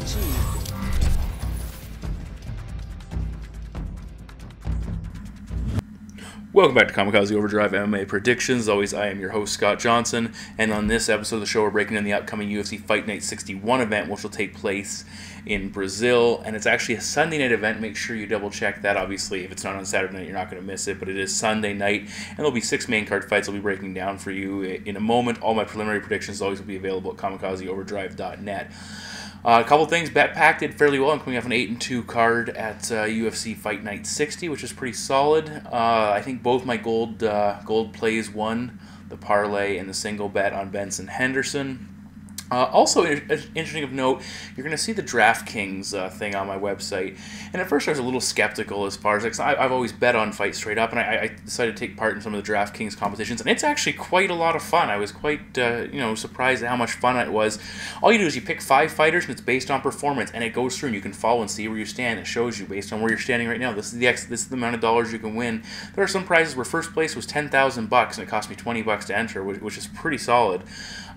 achieved. Welcome back to Kamikaze Overdrive MMA Predictions. As always, I am your host, Scott Johnson, and on this episode of the show, we're breaking down the upcoming UFC Fight Night 61 event, which will take place in Brazil, and it's actually a Sunday night event. Make sure you double check that. Obviously, if it's not on Saturday night, you're not going to miss it, but it is Sunday night, and there'll be 6 main card fights I'll be breaking down for you in a moment. All my preliminary predictions always will be available at kamikazeoverdrive.net. A couple things. BetPack did fairly well. I'm coming off an 8-2 card at UFC Fight Night 60, which is pretty solid. I think both my gold plays won, the parlay and the single bet on Benson Henderson. Also, interesting of note, you're going to see the DraftKings thing on my website. And at first I was a little skeptical as far as, like, I've always bet on Fight Straight Up, and I decided to take part in some of the DraftKings competitions, and it's actually quite a lot of fun. I was quite, surprised at how much fun it was. All you do is you pick 5 fighters, and it's based on performance, and it goes through, and you can follow and see where you stand. It shows you based on where you're standing right now. This is the amount of dollars you can win. There are some prizes where first place was $10,000, and it cost me $20 to enter, which is pretty solid.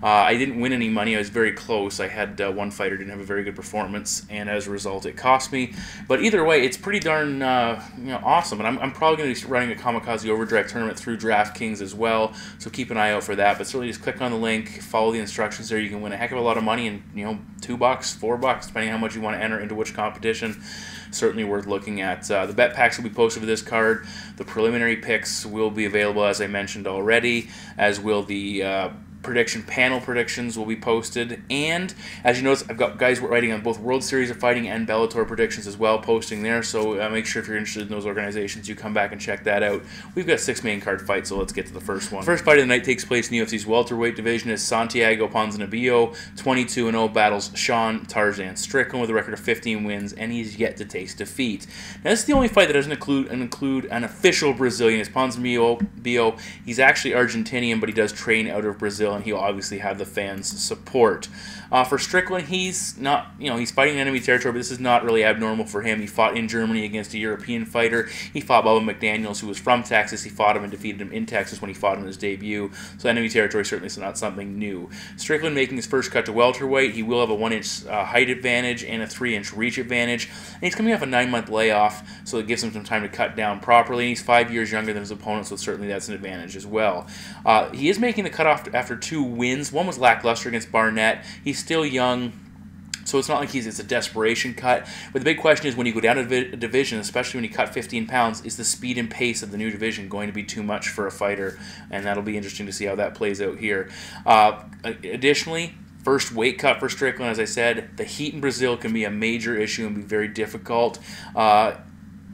I didn't win any money. I was very close. I had one fighter didn't have a very good performance, and as a result, it cost me. But either way, it's pretty darn awesome. And I'm probably going to be running a Kamikaze Overdrive tournament through DraftKings as well. So keep an eye out for that. But certainly, just click on the link, follow the instructions there. You can win a heck of a lot of money, and $2, $4, depending on how much you want to enter into which competition. Certainly worth looking at. The bet packs will be posted for this card. The preliminary picks will be available, as I mentioned already, as will the panel predictions will be posted, and as you notice, I've got guys writing on both World Series of Fighting and Bellator predictions as well, posting there, so make sure if you're interested in those organizations, you come back and check that out. We've got 6 main card fights, so let's get to the first one. The first fight of the night takes place in the UFC's welterweight division as Santiago Ponzinibbio, 22-0, battles Sean Tarzan Strickland with a record of 15 wins, and he's yet to taste defeat. Now, this is the only fight that doesn't include an official Brazilian. It's Ponzinibbio. He's actually Argentinian, but he does train out of Brazil, and he'll obviously have the fans' support. For Strickland, he's not, he's fighting in enemy territory, but this is not really abnormal for him. He fought in Germany against a European fighter. He fought Bubba McDaniels, who was from Texas. He fought him and defeated him in Texas when he fought him in his debut. So enemy territory certainly is not something new. Strickland making his first cut to welterweight. He will have a 1-inch height advantage and a 3-inch reach advantage. And he's coming off a 9-month layoff, so it gives him some time to cut down properly. He's 5 years younger than his opponent, so certainly that's an advantage as well. He is making the cutoff after 2 wins. One was lackluster against Barnett. He's still young, so it's not like it's a desperation cut. But the big question is, when you go down a division, especially when you cut 15 pounds, is the speed and pace of the new division going to be too much for a fighter? And that'll be interesting to see how that plays out here. Additionally, first weight cut for Strickland, as I said, the heat in Brazil can be a major issue and be very difficult.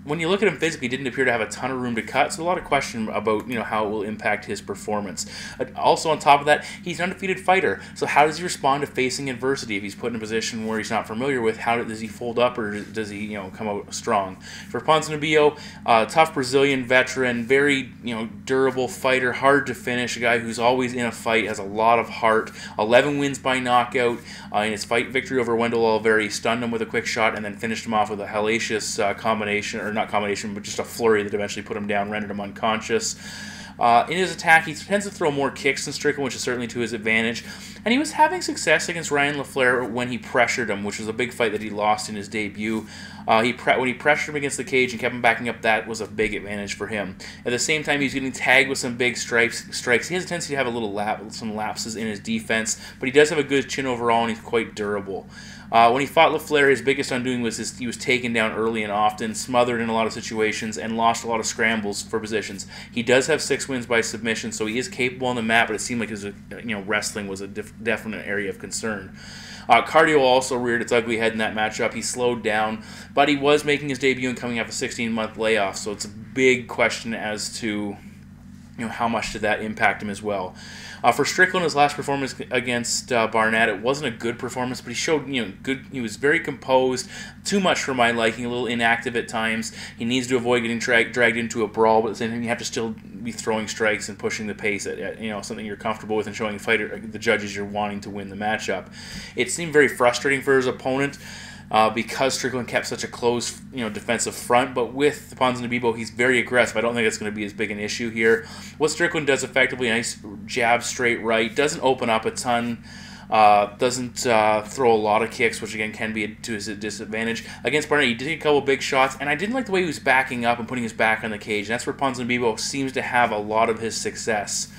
When you look at him physically, he didn't appear to have a ton of room to cut, so a lot of question about how it will impact his performance. Also, on top of that, he's an undefeated fighter, so how does he respond to facing adversity? If he's put in a position where he's not familiar with, does he fold up, or does he come out strong? For Ponzinibbio, tough Brazilian veteran, very durable fighter, hard to finish, a guy who's always in a fight, has a lot of heart. 11 wins by knockout. In his fight victory over Wendell, Alvey, stunned him with a quick shot and then finished him off with a hellacious combination, or not combination, but just a flurry that eventually put him down, rendered him unconscious. In his attack, he tends to throw more kicks than Strickland, which is certainly to his advantage. And he was having success against Ryan LaFleur when he pressured him, which was a big fight that he lost in his debut. When he pressured him against the cage and kept him backing up, that was a big advantage for him. At the same time, he was getting tagged with some big strikes. He has a tendency to have some lapses in his defense, but he does have a good chin overall, and he's quite durable. When he fought LaFleur, his biggest undoing was he was taken down early and often, smothered in a lot of situations, and lost a lot of scrambles for positions. He does have 6 wins by submission, so he is capable on the mat, but it seemed like his wrestling was a definite area of concern. Cardio also reared its ugly head in that matchup. He slowed down, but he was making his debut and coming off a 16-month layoff, so it's a big question as to how much did that impact him as well. For Strickland, his last performance against Barnett, it wasn't a good performance, but he showed, good. He was very composed, too much for my liking, a little inactive at times. He needs to avoid getting dragged into a brawl, but at the same time, you have to still be throwing strikes and pushing the pace at something you're comfortable with and showing the judges you're wanting to win the matchup. It seemed very frustrating for his opponent. Because Strickland kept such a close, defensive front. But with Ponzinibbio, he's very aggressive. I don't think it's going to be as big an issue here. What Strickland does effectively, a nice jab straight right, doesn't open up a ton. Doesn't throw a lot of kicks, which again can be to his disadvantage. Against Barnett, he did get a couple big shots, and I didn't like the way he was backing up and putting his back on the cage. And that's where Ponzinibbio seems to have a lot of his success.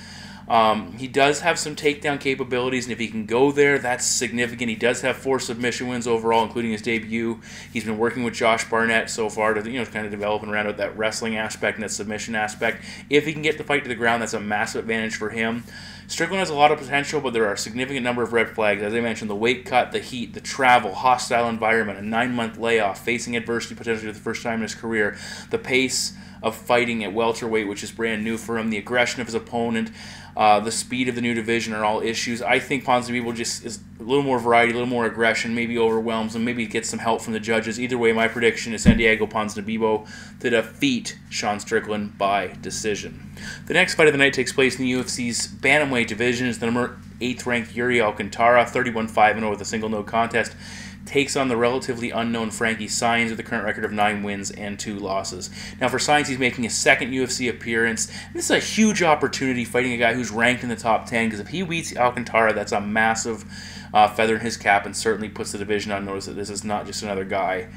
He does have some takedown capabilities, and if he can go there, that's significant. He does have 4 submission wins overall, including his debut. He's been working with Josh Barnett so far to kind of develop and round out that wrestling aspect and that submission aspect. If he can get the fight to the ground, that's a massive advantage for him. Strickland has a lot of potential, but there are a significant number of red flags. As I mentioned, the weight cut, the heat, the travel, hostile environment, a 9-month layoff, facing adversity potentially for the first time in his career, the pace of fighting at welterweight, which is brand new for him, the aggression of his opponent, the speed of the new division are all issues. I think Ponzinibbio just is a little more variety, a little more aggression, maybe overwhelms him, maybe gets some help from the judges. Either way, my prediction is Santiago Ponzinibbio to defeat Sean Strickland by decision. The next fight of the night takes place in the UFC's bantamweight division. It's the number 8th ranked Iuri Alcantara, 31-5-0 with a single no contest, takes on the relatively unknown Frankie Saenz with a current record of 9 wins and 2 losses. Now for Saenz, he's making his 2nd UFC appearance. This is a huge opportunity fighting a guy who's ranked in the top 10, because if he beats Alcantara, that's a massive feather in his cap and certainly puts the division on notice that this is not just another guy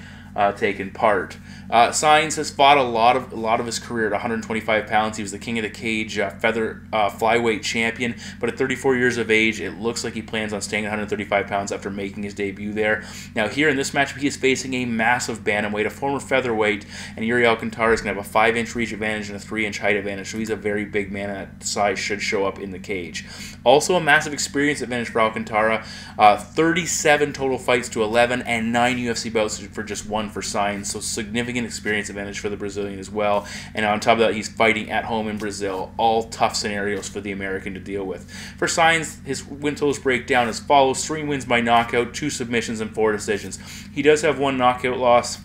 taking part. Saenz has fought a lot of his career at 125 pounds. He was the king of the cage feather flyweight champion, but at 34 years of age, it looks like he plans on staying at 135 pounds after making his debut there. Now here in this matchup, he is facing a massive bantamweight, a former featherweight, and Iuri Alcantara is going to have a 5-inch reach advantage and a 3-inch height advantage, so he's a very big man, and that size should show up in the cage. Also a massive experience advantage for Alcantara, 37 total fights to 11, and 9 UFC bouts for just 1 for Saenz, so significant experience advantage for the Brazilian as well. And on top of that, he's fighting at home in Brazil. All tough scenarios for the American to deal with. For Saenz, his win totals break down as follows: 3 wins by knockout, 2 submissions, and 4 decisions. He does have 1 knockout loss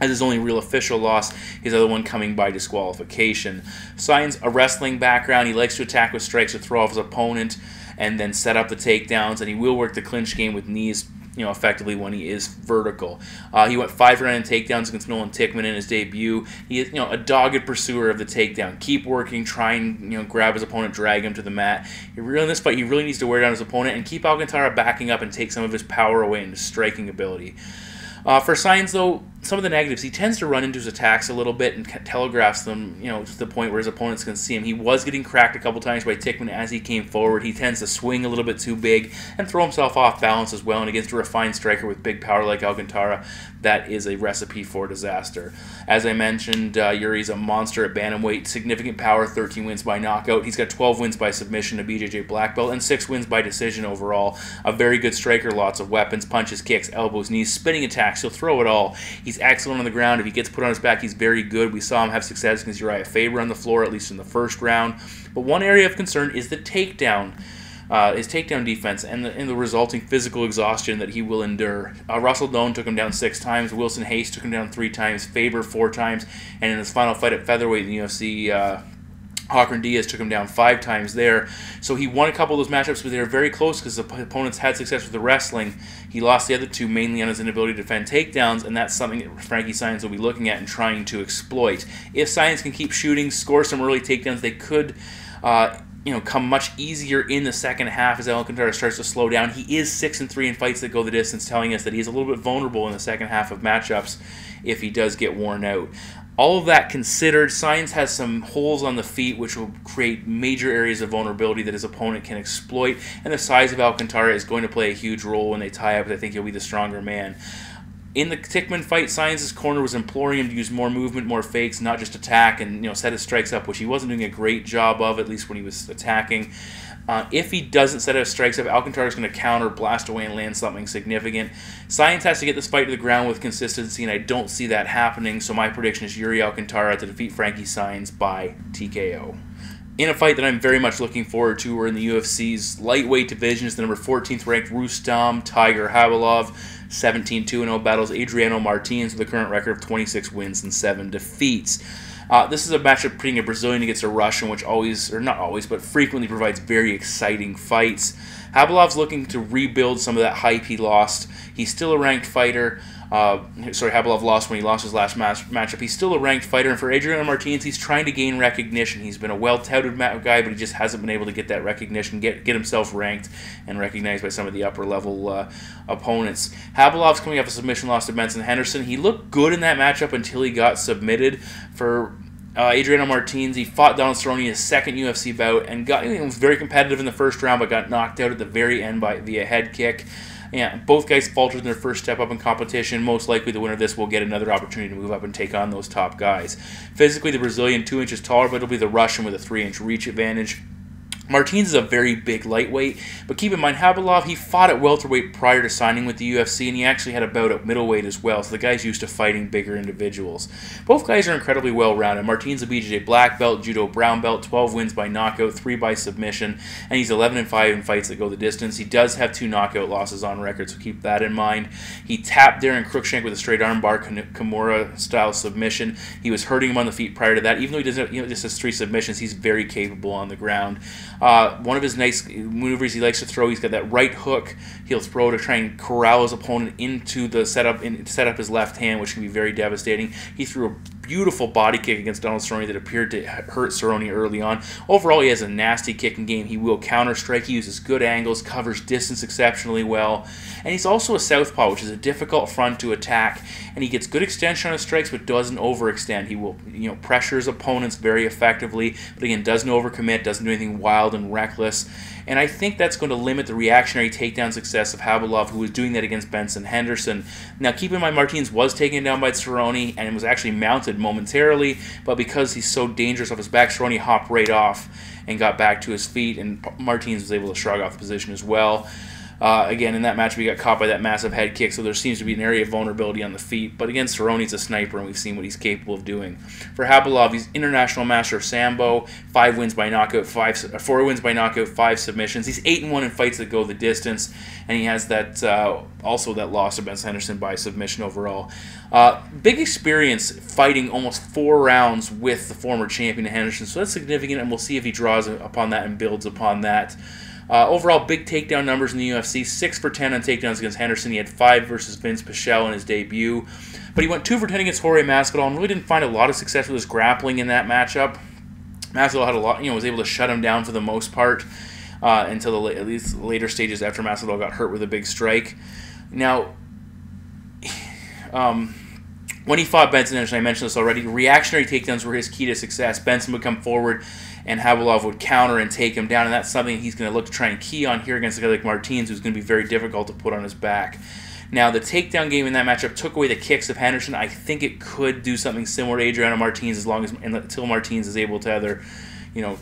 as his only real official loss, his other one coming by disqualification. Saenz, a wrestling background, he likes to attack with strikes to throw off his opponent and then set up the takedowns, and he will work the clinch game with knees effectively when he is vertical. He went 5 for 9 in takedowns against Nolan Tickman in his debut. He is, a dogged pursuer of the takedown. Keep working, try and, grab his opponent, drag him to the mat. In this fight, he really needs to wear down his opponent and keep Alcantara backing up and take some of his power away and his striking ability. For Saenz, though, some of the negatives, he tends to run into his attacks a little bit and telegraphs them, to the point where his opponents can see him. He was getting cracked a couple times by Tickman as he came forward. He tends to swing a little bit too big and throw himself off balance as well. And against a refined striker with big power like Alcantara, that is a recipe for disaster. As I mentioned, Iuri's a monster at bantamweight. Significant power, 13 wins by knockout. He's got 12 wins by submission to BJJ black belt and 6 wins by decision overall. A very good striker, lots of weapons, punches, kicks, elbows, knees, spinning attacks. He'll throw it all. He's excellent on the ground. If he gets put on his back, he's very good. We saw him have success against Uriah Faber on the floor, at least in the first round. But one area of concern is the takedown. His takedown defense and the resulting physical exhaustion that he will endure. Russell Doane took him down 6 times. Wilson Hayes took him down 3 times. Faber 4 times. And in his final fight at featherweight in the UFC, Hawker Diaz took him down 5 times there. So he won a couple of those matchups, but they were very close because the opponents had success with the wrestling. He lost the other 2 mainly on his inability to defend takedowns, and that's something that Frankie Saenz will be looking at and trying to exploit. If Saenz can keep shooting, score some early takedowns, they could come much easier in the second half as Alcantara starts to slow down. He is 6-3 in fights that go the distance, telling us that he's a little bit vulnerable in the second half of matchups if he does get worn out. All of that considered, Saenz has some holes on the feet which will create major areas of vulnerability that his opponent can exploit, and the size of Alcantara is going to play a huge role when they tie up, but I think he'll be the stronger man. In the Tickman fight, Saenz's corner was imploring him to use more movement, more fakes, not just attack, and set his strikes up, which he wasn't doing a great job of, at least when he was attacking. If he doesn't set his strikes up, Alcantara is going to counter, blast away, and land something significant. Saenz has to get this fight to the ground with consistency, and I don't see that happening, so my prediction is Iuri Alcantara to defeat Frankie Saenz by TKO. In a fight that I'm very much looking forward to, we're in the UFC's lightweight division. It's the number 14th ranked Rustam Tiger Khabilov, 17-2-0 battles Adriano Martins with a current record of 26 wins and 7 defeats. This is a matchup pitting a Brazilian against a Russian, which always, or not always, but frequently provides very exciting fights. Khabilov's looking to rebuild some of that hype he lost. He's still a ranked fighter. Khabilov lost when he lost his last matchup. He's still a ranked fighter, and for Adriano Martins, he's trying to gain recognition. He's been a well-touted guy, but he just hasn't been able to get that recognition, get himself ranked and recognized by some of the upper-level opponents. Khabilov's coming off a submission loss to Benson Henderson. He looked good in that matchup until he got submitted. For Adriano Martins, he fought Donald Cerrone in his second UFC bout and was very competitive in the first round, but got knocked out at the very end via head kick. Yeah, both guys faltered in their first step up in competition. Most likely the winner of this will get another opportunity to move up and take on those top guys. Physically, the Brazilian 2 inches taller, but it'll be the Russian with a 3-inch reach advantage. Martins is a very big lightweight, but keep in mind, Khabilov, he fought at welterweight prior to signing with the UFC, and he actually had a bout at middleweight as well, so the guy's used to fighting bigger individuals. Both guys are incredibly well-rounded. Martins a BJJ black belt, judo brown belt, 12 wins by knockout, 3 by submission, and he's 11-5 in fights that go the distance. He does have 2 knockout losses on record, so keep that in mind. He tapped Darren Cruikshank with a straight armbar Kimura-style submission. He was hurting him on the feet prior to that. Even though he doesn't, just has 3 submissions, he's very capable on the ground. One of his nice maneuvers he likes to throw, he's got that right hook he'll throw to try and corral his opponent into the setup, set up his left hand, which can be very devastating. He threw a beautiful body kick against Donald Cerrone that appeared to hurt Cerrone early on. Overall, he has a nasty kicking game. He will counter-strike. He uses good angles, covers distance exceptionally well. And he's also a southpaw, which is a difficult front to attack. And he gets good extension on his strikes, but doesn't overextend. He will, pressure his opponents very effectively, but again, doesn't overcommit, doesn't do anything wild and reckless. And I think that's going to limit the reactionary takedown success of Khabilov, who was doing that against Benson Henderson. Now, keep in mind, Martins was taken down by Cerrone and was actually mounted momentarily, but because he's so dangerous off his back, Cerrone hopped right off and got back to his feet, and Martins was able to shrug off the position as well. Again, in that match, we got caught by that massive head kick, so there seems to be an area of vulnerability on the feet. But again, Cerrone's a sniper, and we've seen what he's capable of doing. For Khabilov, he's international master of Sambo, 4 wins by knockout, 5 submissions. He's 8-1 in fights that go the distance, and he has that also that loss to Benson Henderson by submission overall. Big experience fighting almost 4 rounds with the former champion Henderson, so that's significant, and we'll see if he draws upon that and builds upon that. Overall, big takedown numbers in the UFC. 6 for 10 on takedowns against Henderson. He had 5 versus Vince Pichel in his debut. But he went 2 for 10 against Jorge Masvidal and really didn't find a lot of success with his grappling in that matchup. Masvidal had a lot, was able to shut him down for the most part until at least later stages after Masvidal got hurt with a big strike. Now, when he fought Benson Henderson, I mentioned this already, reactionary takedowns were his key to success. Benson would come forward and Khabilov would counter and take him down, and that's something he's going to look to try and key on here against a guy like Martins, who's going to be very difficult to put on his back. Now, the takedown game in that matchup took away the kicks of Henderson. I think it could do something similar to Adriano Martins until Martins is able to either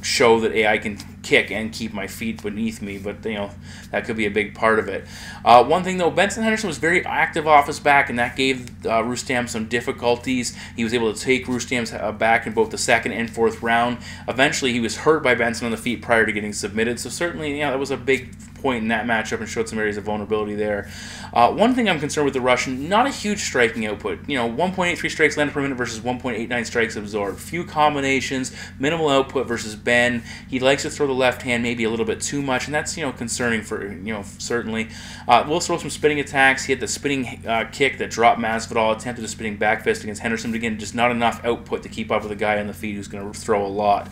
show that, hey, I can kick and keep my feet beneath me, but, that could be a big part of it. One thing, though, Benson Henderson was very active off his back, and that gave Rustam some difficulties. He was able to take Rustam's back in both the 2nd and 4th round. Eventually, he was hurt by Benson on the feet prior to getting submitted, so certainly, that was a big point in that matchup and showed some areas of vulnerability there. One thing I'm concerned with the Russian, not a huge striking output. 1.83 strikes landed per minute versus 1.89 strikes absorbed. Few combinations, minimal output versus Ben. He likes to throw the left hand maybe a little bit too much, and that's concerning for certainly. Will throw some spinning attacks. He had the spinning kick that dropped Masvidal. Attempted a spinning back fist against Henderson, but again, just not enough output to keep up with a guy on the feet who's going to throw a lot.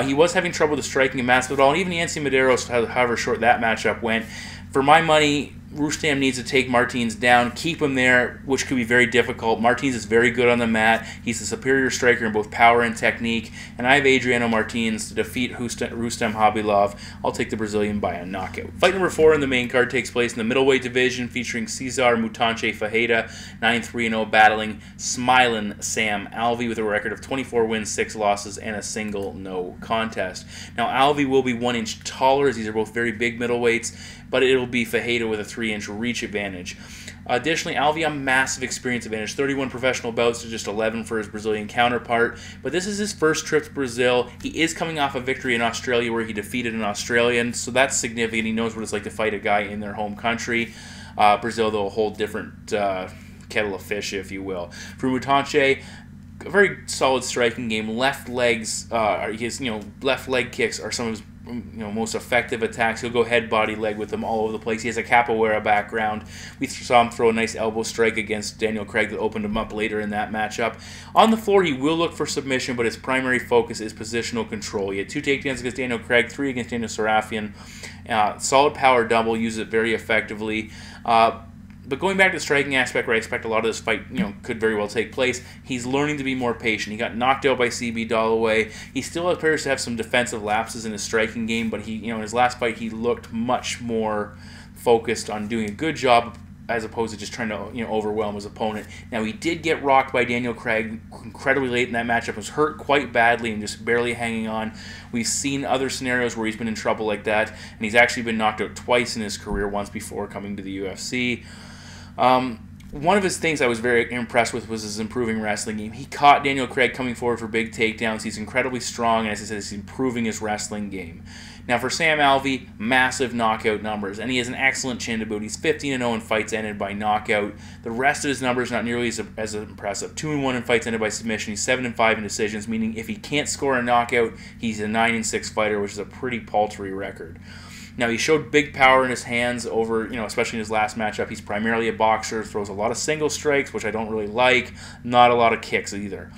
He was having trouble with the striking of Masvidal, and even Yancy Medeiros, however short that matchup went. For my money, Rustam needs to take Martins down, keep him there, which could be very difficult. Martins is very good on the mat. He's a superior striker in both power and technique. And I have Adriano Martins to defeat Rustam Khabilov. I'll take the Brazilian by a knockout. Fight number 4 in the main card takes place in the middleweight division, featuring Cezar Mutanche Ferreira, 9-3-0, battling Smilin' Sam Alvey with a record of 24 wins, 6 losses, and a single no contest. Now, Alvey will be 1 inch taller, as these are both very big middleweights, but it'll be Ferreira with a 3-inch reach advantage. Additionally, Alvey a massive experience advantage, 31 professional bouts to just 11 for his Brazilian counterpart. But this is his first trip to Brazil. He is coming off a victory in Australia where he defeated an Australian, so that's significant. He knows what it's like to fight a guy in their home country. Brazil, though, a whole different kettle of fish, if you will. For Mutanche, a very solid striking game. Left legs, his left leg kicks are some of his most effective attacks. He'll go head, body, leg with them all over the place. He has a capoeira background. We saw him throw a nice elbow strike against Daniel Craig that opened him up later in that matchup. On the floor, he will look for submission, but his primary focus is positional control. He had 2 takedowns against Daniel Craig, 3 against Daniel Sarafian. Solid power double, uses it very effectively. But going back to the striking aspect, where I expect a lot of this fight, could very well take place, he's learning to be more patient. He got knocked out by CB Dalloway. He still appears to have some defensive lapses in his striking game, but he, in his last fight, he looked much more focused on doing a good job as opposed to just trying to overwhelm his opponent. Now, he did get rocked by Daniel Craig incredibly late in that matchup. Was hurt quite badly and just barely hanging on. We've seen other scenarios where he's been in trouble like that, and he's actually been knocked out twice in his career, once before coming to the UFC. One of his things I was very impressed with was his improving wrestling game. He caught Daniel Craig coming forward for big takedowns. He's incredibly strong, and as I said, he's improving his wrestling game. Now for Sam Alvey, massive knockout numbers, and he has an excellent chin to boot. He's 15-0 in fights ended by knockout. The rest of his numbers not nearly as impressive. 2-1 in fights ended by submission. He's 7-5 in decisions, meaning if he can't score a knockout, he's a 9-6 fighter, which is a pretty paltry record. Now, he showed big power in his hands over, especially in his last matchup. He's primarily a boxer, throws a lot of single strikes, which I don't really like, not a lot of kicks either.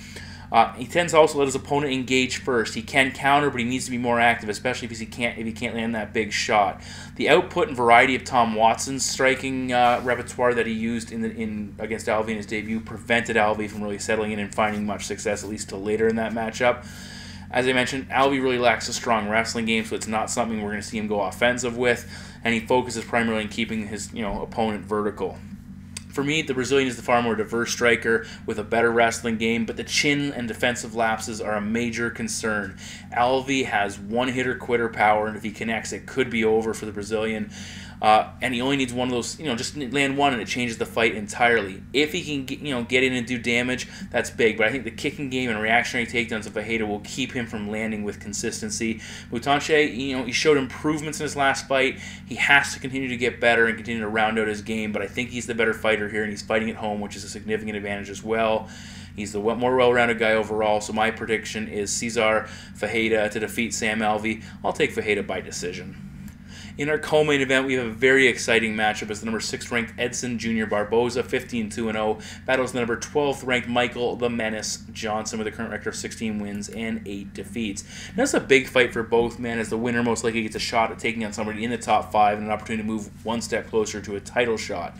He tends to also let his opponent engage first. He can counter, but he needs to be more active, especially if he can't land that big shot. The output and variety of Tom Watson's striking repertoire that he used against Alvey in his debut prevented Alvey from really settling in and finding much success, at least till later in that matchup. As I mentioned, Alvey really lacks a strong wrestling game, so it's not something we're going to see him go offensive with, and he focuses primarily on keeping his opponent vertical. For me, the Brazilian is the far more diverse striker with a better wrestling game, but the chin and defensive lapses are a major concern. Alvey has one-hitter-quitter power, and if he connects, it could be over for the Brazilian. And he only needs one of those, just land one and it changes the fight entirely. If he can, get in and do damage, that's big. But I think the kicking game and reactionary takedowns of Ferreira will keep him from landing with consistency. Mutanche, he showed improvements in his last fight. He has to continue to get better and continue to round out his game. But I think he's the better fighter here, and he's fighting at home, which is a significant advantage as well. He's the more well-rounded guy overall, so my prediction is Cezar Ferreira to defeat Sam Alvey. I'll take Ferreira by decision. In our co-main event, we have a very exciting matchup as the number 6th ranked Edson Jr. Barboza, 15-2-0, battles the number 12th ranked Michael the Menace Johnson with a current record of 16 wins and 8 defeats. Now, it's a big fight for both men, as the winner most likely gets a shot at taking on somebody in the top 5 and an opportunity to move one step closer to a title shot.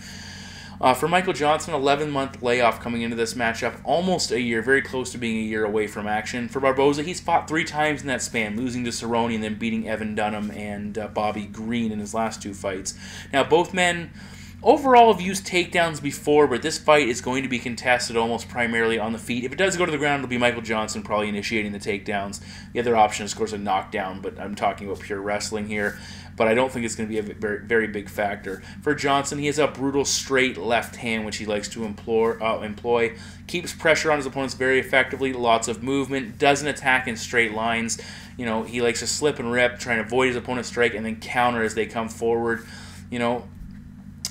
For Michael Johnson, 11-month layoff coming into this matchup, almost a year, very close to being a year away from action. For Barboza, he's fought 3 times in that span, losing to Cerrone and then beating Evan Dunham and Bobby Green in his last 2 fights. Now, both men overall have used takedowns before, but this fight is going to be contested almost primarily on the feet. If it does go to the ground, it'll be Michael Johnson probably initiating the takedowns. The other option is, of course, a knockdown, but I'm talking about pure wrestling here. But I don't think it's going to be a very, very big factor. For Johnson, he has a brutal straight left hand, which he likes to employ. Keeps pressure on his opponents very effectively, lots of movement, doesn't attack in straight lines. He likes to slip and rip, trying to avoid his opponent's strike and then counter as they come forward.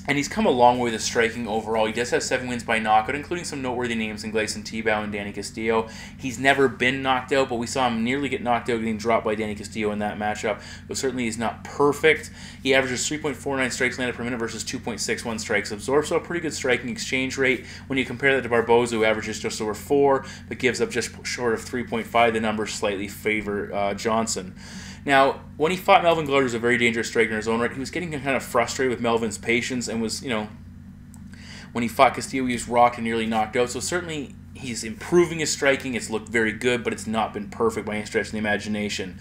And he's come a long way with his striking overall. He does have 7 wins by knockout, including some noteworthy names in Gleison Tibau and Danny Castillo. He's never been knocked out, but we saw him nearly get knocked out, getting dropped by Danny Castillo in that matchup. But certainly he's not perfect. He averages 3.49 strikes landed per minute versus 2.61 strikes absorbed, so a pretty good striking exchange rate. When you compare that to Barboza, who averages just over 4, but gives up just short of 3.5, the numbers slightly favor Johnson. Now, when he fought Melvin Glover, he was a very dangerous striker in his own right. He was getting kind of frustrated with Melvin's patience and was, when he fought Castillo, he was rocked and nearly knocked out. So certainly he's improving his striking. It's looked very good, but it's not been perfect by any stretch of the imagination.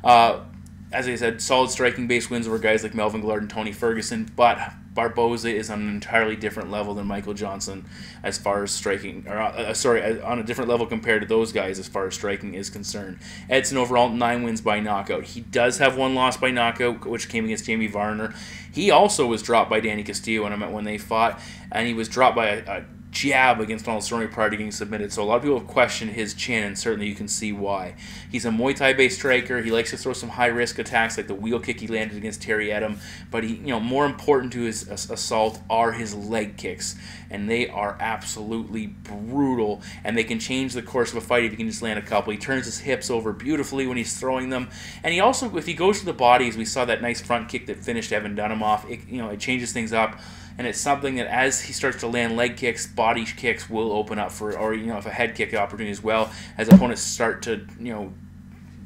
As I said, solid striking-based wins over guys like Melvin Glover and Tony Ferguson, but Barboza is on an entirely different level than Michael Johnson as far as striking, on a different level compared to those guys as far as striking is concerned. Edson overall, 9 wins by knockout. He does have 1 loss by knockout, which came against Jamie Varner. He also was dropped by Danny Castillo when they fought, and he was dropped by a jab against Donald Cerrone prior to getting submitted. So a lot of people have questioned his chin, and certainly you can see why. He's a Muay Thai-based striker. He likes to throw some high-risk attacks, like the wheel kick he landed against Terry Edom. But he, more important to his assault are his leg kicks, and they are absolutely brutal. And they can change the course of a fight if he can just land a couple. He turns his hips over beautifully when he's throwing them, and he also, if he goes to the body, as we saw that nice front kick that finished Evan Dunham off, it changes things up. And it's something that as he starts to land leg kicks, body kicks will open up for, or if a head kick opportunity as well, as opponents start to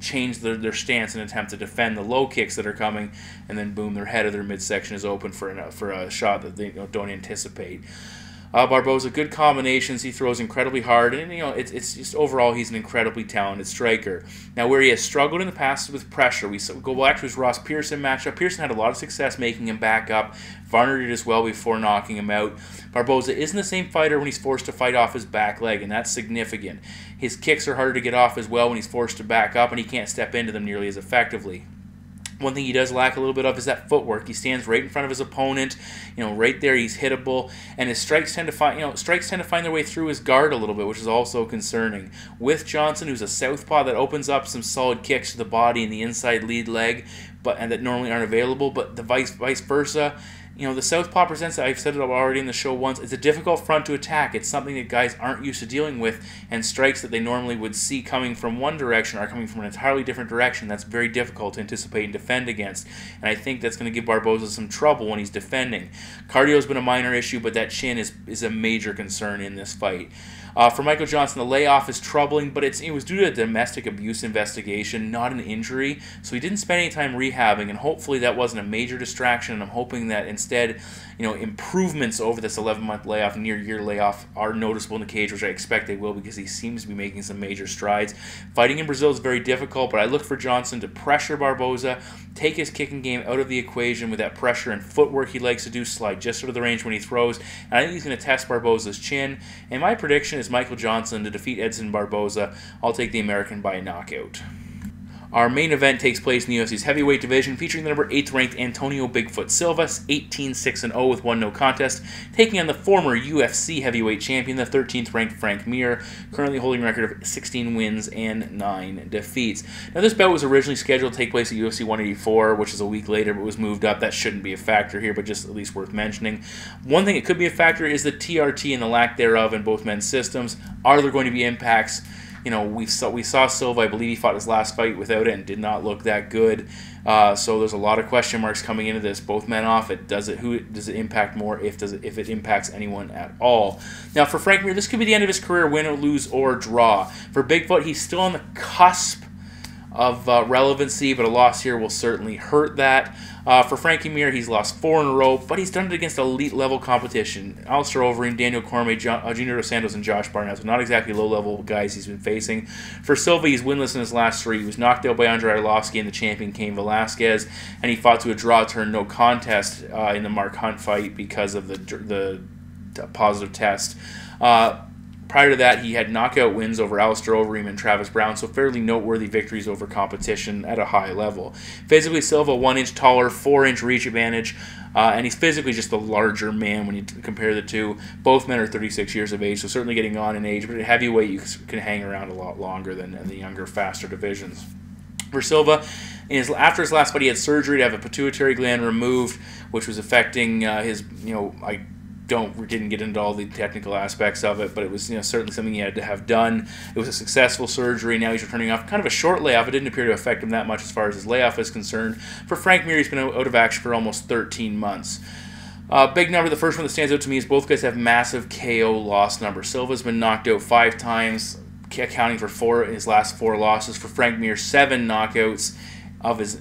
change their stance and attempt to defend the low kicks that are coming, and then boom, their head of their midsection is open for a shot that they don't anticipate. Barboza, good combinations. He throws incredibly hard, and it's just overall he's an incredibly talented striker. Now, where he has struggled in the past with pressure, we go back to his Ross Pearson matchup. Pearson had a lot of success making him back up. Varner did as well before knocking him out. Barboza isn't the same fighter when he's forced to fight off his back leg, and that's significant. His kicks are harder to get off as well when he's forced to back up, and he can't step into them nearly as effectively. One thing he does lack a little bit of is that footwork. He stands right in front of his opponent, right there. He's hittable, and his strikes tend to find their way through his guard a little bit, which is also concerning. With Johnson, who's a southpaw, that opens up some solid kicks to the body and the inside lead leg, and that normally aren't available. But the vice versa. The southpaw presents, I've said it already in the show once, it's a difficult front to attack. It's something that guys aren't used to dealing with, and strikes that they normally would see coming from one direction are coming from an entirely different direction. That's very difficult to anticipate and defend against, and I think that's going to give Barboza some trouble when he's defending. Cardio's been a minor issue, but that chin is a major concern in this fight. For Michael Johnson, the layoff is troubling, but it was due to a domestic abuse investigation, not an injury, so he didn't spend any time rehabbing, and hopefully that wasn't a major distraction, and I'm hoping that instead, improvements over this 11-month layoff, near-year layoff, are noticeable in the cage, which I expect they will, because he seems to be making some major strides. Fighting in Brazil is very difficult, but I look for Johnson to pressure Barboza, take his kicking game out of the equation with that pressure and footwork he likes to do, slide just out of the range when he throws, and I think he's going to test Barboza's chin, and my prediction is Michael Johnson to defeat Edson Barboza. I'll take the American by a knockout. Our main event takes place in the UFC's heavyweight division, featuring the number 8th ranked Antonio Bigfoot Silva, 18-6-0 with 1 no contest, taking on the former UFC heavyweight champion, the 13th ranked Frank Mir, currently holding a record of 16 wins and 9 defeats. Now, this bout was originally scheduled to take place at UFC 184, which is a week later, but was moved up. That shouldn't be a factor here, but just at least worth mentioning. One thing it could be a factor is the TRT and the lack thereof in both men's systems. Are there going to be impacts? We saw Silva, I believe he fought his last fight without it and did not look that good. So there's a lot of question marks coming into this. Both men off it. Who does it impact more? If it impacts anyone at all? Now for Frank Mir, this could be the end of his career, win or lose or draw. For Bigfoot, he's still on the cusp of relevancy, but a loss here will certainly hurt that. For Frankie Mir, he's lost 4 in a row, but he's done it against elite-level competition. Alistair Overeem, Daniel Cormier, Junior Dos Santos, and Josh Barnett. So not exactly low-level guys he's been facing. For Silva, he's winless in his last 3. He was knocked out by Andrade Arlovsky and the champion Cain Velasquez, and he fought to a draw turn no contest in the Mark Hunt fight because of the positive test. Prior to that, he had knockout wins over Alistair Overeem and Travis Brown, so fairly noteworthy victories over competition at a high level. Physically, Silva 1 inch taller, 4-inch reach advantage, and he's physically just a larger man when you compare the two. Both men are 36 years of age, so certainly getting on in age, but at heavyweight you can hang around a lot longer than in the younger, faster divisions. For Silva, after his last fight, he had surgery to have a pituitary gland removed, which was affecting his, didn't get into all the technical aspects of it, but it was certainly something he had to have done. It was a successful surgery. Now he's returning off kind of a short layoff. It didn't appear to affect him that much as far as his layoff is concerned. For Frank Mir, he's been out of action for almost 13 months. Big number, the first one that stands out to me is both guys have massive KO loss numbers. Silva's been knocked out 5 times, accounting for his last 4 losses. For Frank Mir, 7 knockouts. Of his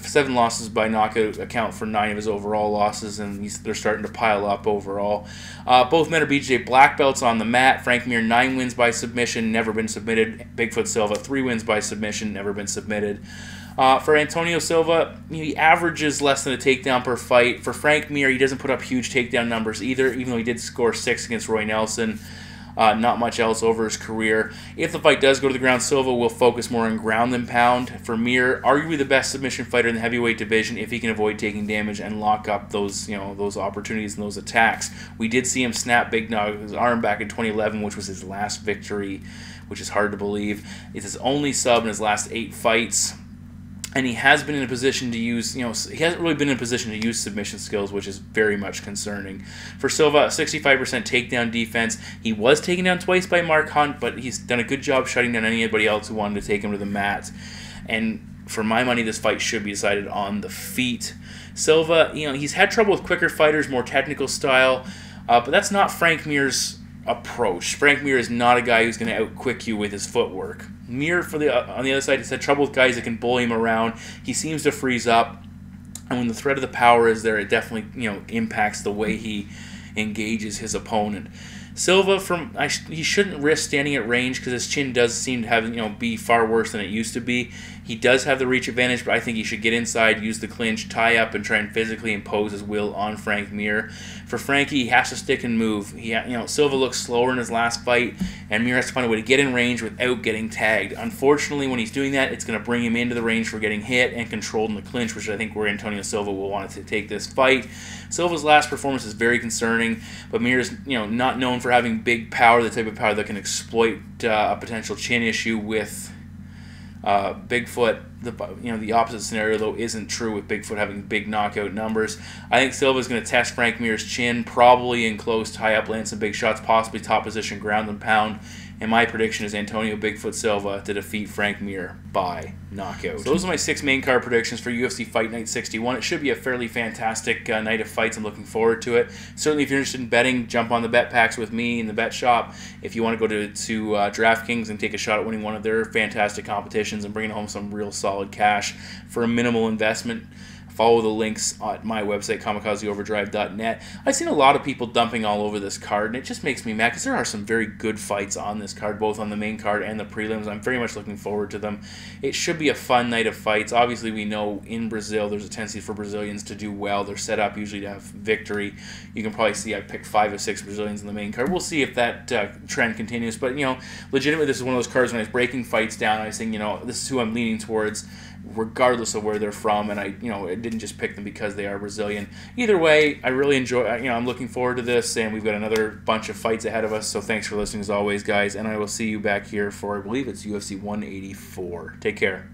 7 losses by knockout account for 9 of his overall losses, and they're starting to pile up overall. Both men are BJJ black belts on the mat. Frank Mir 9 wins by submission, never been submitted. Bigfoot Silva 3 wins by submission, never been submitted. For Antonio Silva, he averages less than a takedown per fight. For Frank Mir, he doesn't put up huge takedown numbers either, even though he did score 6 against Roy Nelson. Not much else over his career. If the fight does go to the ground, Silva will focus more on ground than pound. For Mir, arguably the best submission fighter in the heavyweight division if he can avoid taking damage and lock up those, those opportunities and those attacks. We did see him snap Big Nog's arm back in 2011, which was his last victory, which is hard to believe. It's his only sub in his last 8 fights. And he has been in a position to use, he hasn't really been in a position to use submission skills, which is very much concerning. For Silva, 65% takedown defense. He was taken down twice by Mark Hunt, but he's done a good job shutting down anybody else who wanted to take him to the mat. And for my money, this fight should be decided on the feet. Silva, he's had trouble with quicker fighters, more technical style, but that's not Frank Mir's approach. Frank Mir is not a guy who's going to out-quick you with his footwork. Mir, on the other side, has had trouble with guys that can bully him around. He seems to freeze up, and when the threat of the power is there, it definitely impacts the way he engages his opponent. Silva, he shouldn't risk standing at range because his chin does seem to have be far worse than it used to be. He does have the reach advantage, but I think he should get inside, use the clinch, tie up, and try and physically impose his will on Frank Mir. For Frankie, he has to stick and move. Silva looks slower in his last fight, and Mir has to find a way to get in range without getting tagged. Unfortunately, when he's doing that, it's going to bring him into the range for getting hit and controlled in the clinch, which I think where Antonio Silva will want to take this fight. Silva's last performance is very concerning, but Mir is not known for having big power, the type of power that can exploit a potential chin issue with Bigfoot. The opposite scenario, though, isn't true with Bigfoot having big knockout numbers. I think Silva's going to test Frank Mir's chin, probably in close tie-up, land some big shots, possibly top position, ground and pound. And my prediction is Antonio Bigfoot Silva to defeat Frank Mir by knockout. So those are my 6 main card predictions for UFC Fight Night 61. It should be a fairly fantastic night of fights. I'm looking forward to it. Certainly, if you're interested in betting, jump on the bet packs with me in the bet shop. If you want to go to DraftKings and take a shot at winning one of their fantastic competitions and bringing home some real solid cash for a minimal investment, follow the links at my website, kamikazeoverdrive.net. I've seen a lot of people dumping all over this card, and it just makes me mad because there are some very good fights on this card, both on the main card and the prelims. I'm very much looking forward to them. It should be a fun night of fights. Obviously, we know in Brazil there's a tendency for Brazilians to do well. They're set up usually to have victory. You can probably see I picked 5 or 6 Brazilians in the main card. We'll see if that trend continues. But, legitimately, this is one of those cards when I was breaking fights down, I was saying, this is who I'm leaning towards, regardless of where they're from, and I didn't just pick them because they are Brazilian. Either way, I really enjoy, I'm looking forward to this, and we've got another bunch of fights ahead of us, so thanks for listening as always, guys, and I will see you back here for, I believe it's UFC 184. Take care.